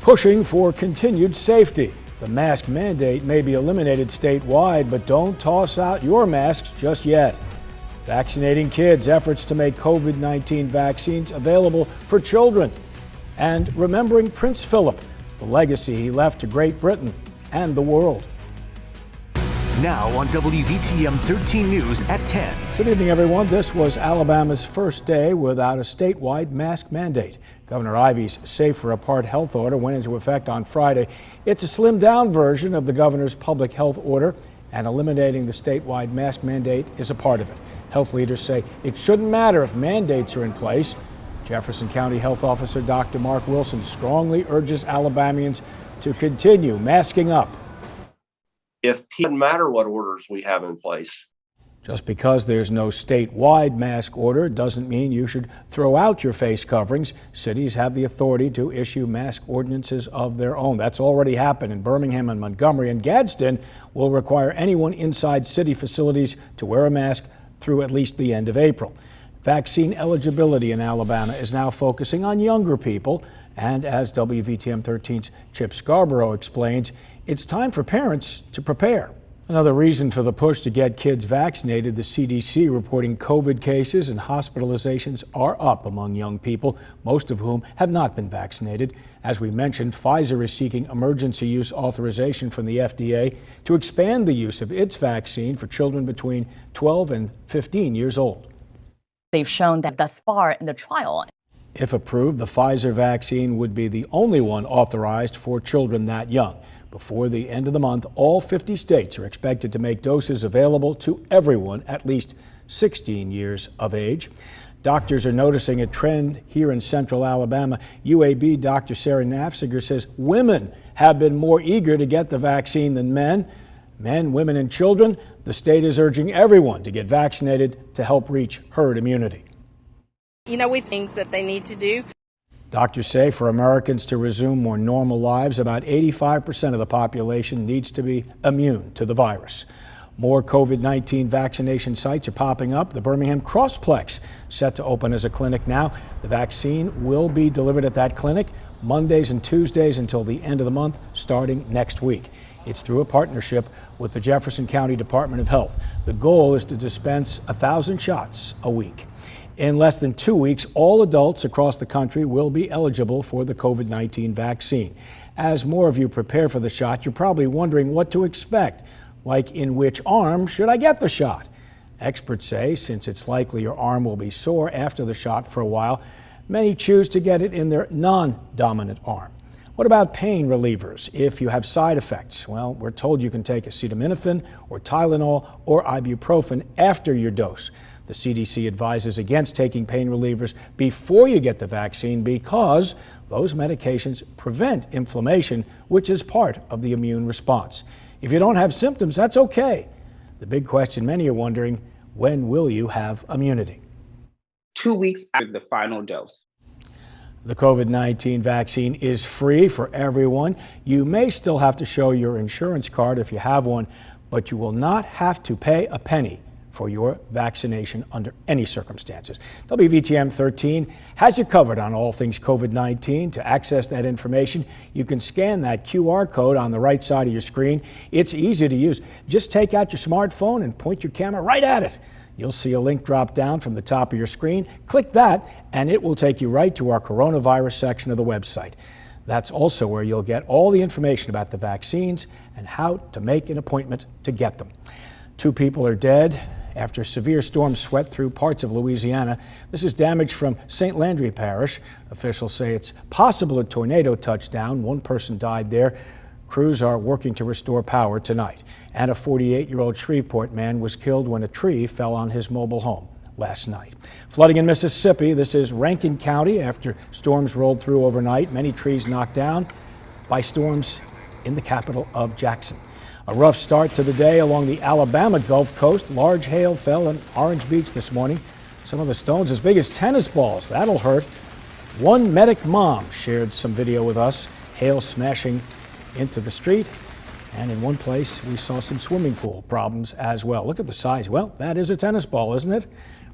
pushing for continued safety. The mask mandate may be eliminated statewide, but don't toss out your masks just yet. Vaccinating kids, efforts to make COVID-19 vaccines available for children. And remembering Prince Philip, the legacy he left to Great Britain and the world. Now on WVTM 13 News at 10. Good evening, everyone. This was Alabama's first day without a statewide mask mandate. Governor Ivey's Safer Apart health order went into effect on Friday. It's a slimmed-down version of the governor's public health order, and eliminating the statewide mask mandate is a part of it. Health leaders say it shouldn't matter if mandates are in place. Jefferson County Health Officer Dr. Mark Wilson strongly urges Alabamians to continue masking up. It doesn't matter what orders we have in place. Just because there's no statewide mask order doesn't mean you should throw out your face coverings. Cities have the authority to issue mask ordinances of their own. That's already happened in Birmingham and Montgomery, and Gadsden will require anyone inside city facilities to wear a mask through at least the end of April. Vaccine eligibility in Alabama is now focusing on younger people, and as WVTM 13's Chip Scarborough explains, it's time for parents to prepare. Another reason for the push to get kids vaccinated, the CDC reporting COVID cases and hospitalizations are up among young people, most of whom have not been vaccinated. As we mentioned, Pfizer is seeking emergency use authorization from the FDA to expand the use of its vaccine for children between 12 and 15 years old. They've shown that thus far in the trial. If approved, the Pfizer vaccine would be the only one authorized for children that young. Before the end of the month, all 50 states are expected to make doses available to everyone at least 16 years of age. Doctors are noticing a trend here in central Alabama. UAB Dr. Sarah Nafziger says women have been more eager to get the vaccine than men. Men, women, and children, the state is urging everyone to get vaccinated to help reach herd immunity. You know, we've things that they need to do. Doctors say for Americans to resume more normal lives, about 85% of the population needs to be immune to the virus. More COVID-19 vaccination sites are popping up. The Birmingham Crossplex set to open as a clinic now. The vaccine will be delivered at that clinic Mondays and Tuesdays until the end of the month, starting next week. It's through a partnership with the Jefferson County Department of Health. The goal is to dispense 1,000 shots a week. In less than 2 weeks, all adults across the country will be eligible for the COVID-19 vaccine. As more of you prepare for the shot, you're probably wondering what to expect, like in which arm should I get the shot? Experts say since it's likely your arm will be sore after the shot for a while, many choose to get it in their non-dominant arm. What about pain relievers if you have side effects? Well, we're told you can take acetaminophen or Tylenol or ibuprofen after your dose. The CDC advises against taking pain relievers before you get the vaccine because those medications prevent inflammation, which is part of the immune response. If you don't have symptoms, that's okay. The big question many are wondering, when will you have immunity? 2 weeks after the final dose. The COVID-19 vaccine is free for everyone. You may still have to show your insurance card if you have one, but you will not have to pay a penny for your vaccination under any circumstances. WVTM 13 has you covered on all things COVID-19. To access that information, you can scan that QR code on the right side of your screen. It's easy to use. Just take out your smartphone and point your camera right at it. You'll see a link drop down from the top of your screen. Click that, and it will take you right to our coronavirus section of the website. That's also where you'll get all the information about the vaccines and how to make an appointment to get them. 2 people are dead after severe storms swept through parts of Louisiana. This is damage from St. Landry Parish. Officials say it's possible a tornado touched down. 1 person died there. Crews are working to restore power tonight. And a 48-year-old Shreveport man was killed when a tree fell on his mobile home last night. Flooding in Mississippi. This is Rankin County after storms rolled through overnight. Many trees knocked down by storms in the capital of Jackson. A rough start to the day along the Alabama Gulf Coast. Large hail fell in Orange Beach this morning. Some of the stones as big as tennis balls. That'll hurt. One medic mom shared some video with us. Hail smashing into the street. And in one place, we saw some swimming pool problems as well. Look at the size. Well, that is a tennis ball, isn't it?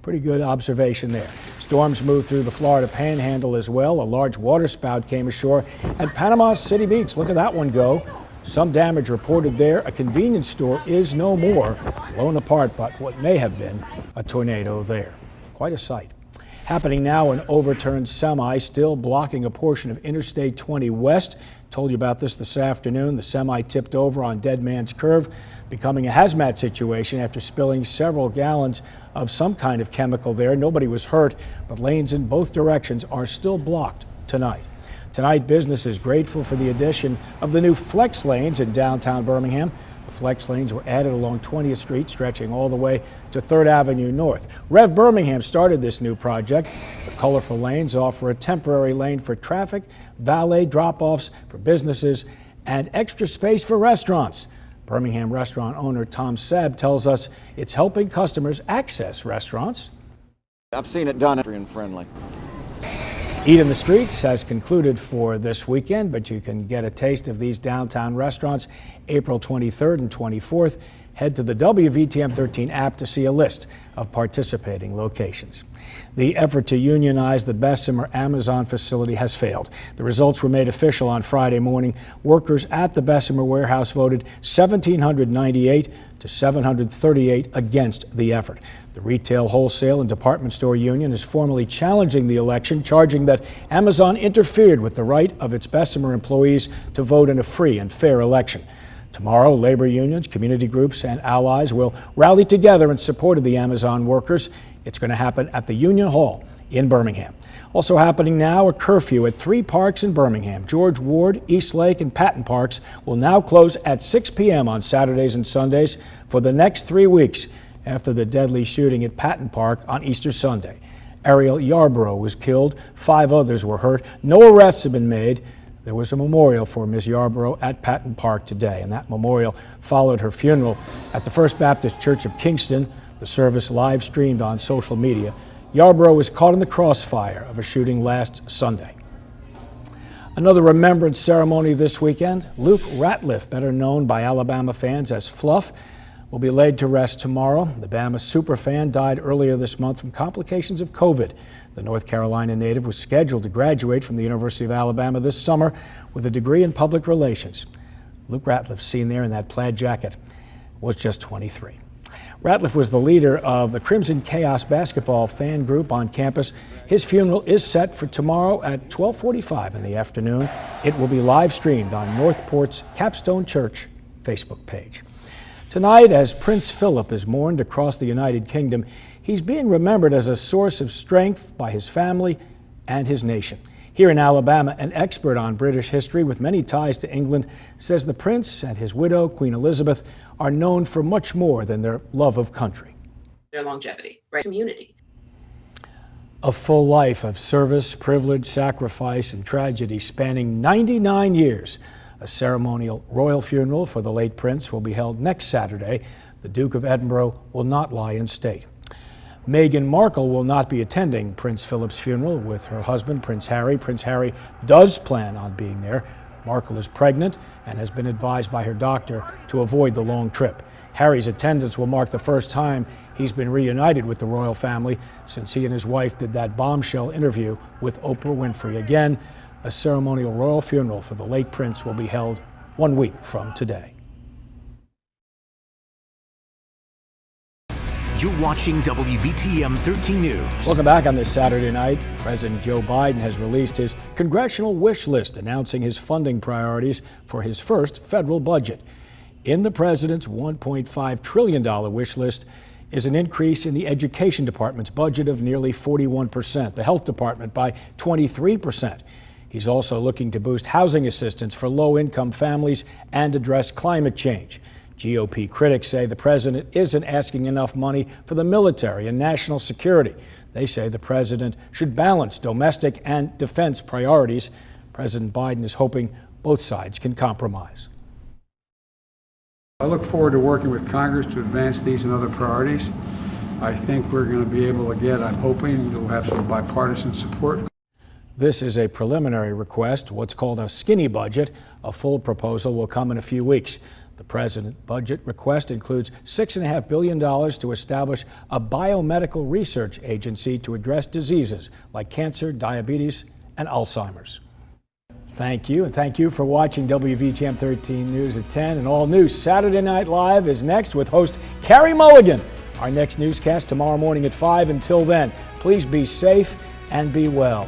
Pretty good observation there. Storms moved through the Florida Panhandle as well. A large waterspout came ashore at Panama City Beach. Look at that one go. Some damage reported there. A convenience store is no more, blown apart by what may have been a tornado there. Quite a sight. Happening now, an overturned semi still blocking a portion of Interstate 20 West. Told you about this afternoon. The semi tipped over on Dead Man's Curve, becoming a hazmat situation after spilling several gallons of some kind of chemical there. Nobody was hurt, but lanes in both directions are still blocked tonight. Tonight, business is grateful for the addition of the new flex lanes in downtown Birmingham. The flex lanes were added along 20th Street, stretching all the way to 3rd Avenue North. Rev Birmingham started this new project. The colorful lanes offer a temporary lane for traffic, valet drop-offs for businesses, and extra space for restaurants. Birmingham restaurant owner Tom Sebb tells us it's helping customers access restaurants. I've seen it done and friendly. Eat in the Streets has concluded for this weekend, but you can get a taste of these downtown restaurants April 23rd and 24th. Head to the WVTM 13 app to see a list of participating locations. The effort to unionize the Bessemer Amazon facility has failed. The results were made official on Friday morning. Workers at the Bessemer warehouse voted 1,798 to 738 against the effort. The Retail, Wholesale, and Department Store Union is formally challenging the election, charging that Amazon interfered with the right of its Bessemer employees to vote in a free and fair election. Tomorrow, labor unions, community groups, and allies will rally together in support of the Amazon workers. It's going to happen at the Union Hall in Birmingham. Also happening now, a curfew at 3 parks in Birmingham. George Ward, East Lake, and Patton Parks will now close at 6 p.m. on Saturdays and Sundays for the next 3 weeks after the deadly shooting at Patton Park on Easter Sunday. Ariel Yarborough was killed. 5 others were hurt. No arrests have been made. There was a memorial for Ms. Yarborough at Patton Park today, and that memorial followed her funeral at the First Baptist Church of Kingston. The service live streamed on social media. Yarborough was caught in the crossfire of a shooting last Sunday. Another remembrance ceremony this weekend. Luke Ratliff, better known by Alabama fans as Fluff, will be laid to rest tomorrow. The Bama superfan died earlier this month from complications of COVID. The North Carolina native was scheduled to graduate from the University of Alabama this summer with a degree in public relations. Luke Ratliff, seen there in that plaid jacket, was just 23. Ratliff was the leader of the Crimson Chaos basketball fan group on campus. His funeral is set for tomorrow at 12:45 in the afternoon. It will be live streamed on Northport's Capstone Church Facebook page. Tonight, as Prince Philip is mourned across the United Kingdom, he's being remembered as a source of strength by his family and his nation. Here in Alabama, an expert on British history with many ties to England says the prince and his widow, Queen Elizabeth, are known for much more than their love of country. Their longevity, right? Community. A full life of service, privilege, sacrifice, and tragedy spanning 99 years. A ceremonial royal funeral for the late prince will be held next Saturday. The Duke of Edinburgh will not lie in state. Meghan Markle will not be attending Prince Philip's funeral with her husband, Prince Harry. Prince Harry does plan on being there. Markle is pregnant and has been advised by her doctor to avoid the long trip. Harry's attendance will mark the first time he's been reunited with the royal family since he and his wife did that bombshell interview with Oprah Winfrey. Again, a ceremonial royal funeral for the late prince will be held 1 week from today. You're watching WVTM 13 News. Welcome back on this Saturday night. President Joe Biden has released his congressional wish list announcing his funding priorities for his first federal budget. In the president's $1.5 trillion wish list is an increase in the Education Department's budget of nearly 41%, the Health Department by 23%. He's also looking to boost housing assistance for low-income families and address climate change. GOP critics say the president isn't asking enough money for the military and national security. They say the president should balance domestic and defense priorities. President Biden is hoping both sides can compromise. I look forward to working with Congress to advance these and other priorities. I think we're going to be able to get, I'm hoping, we'll have some bipartisan support. This is a preliminary request, what's called a skinny budget. A full proposal will come in a few weeks. The president's budget request includes $6.5 billion to establish a biomedical research agency to address diseases like cancer, diabetes, and Alzheimer's. Thank you, and thank you for watching WVTM 13 News at 10. And all new Saturday Night Live is next with host Carrie Mulligan. Our next newscast tomorrow morning at 5. Until then, please be safe and be well.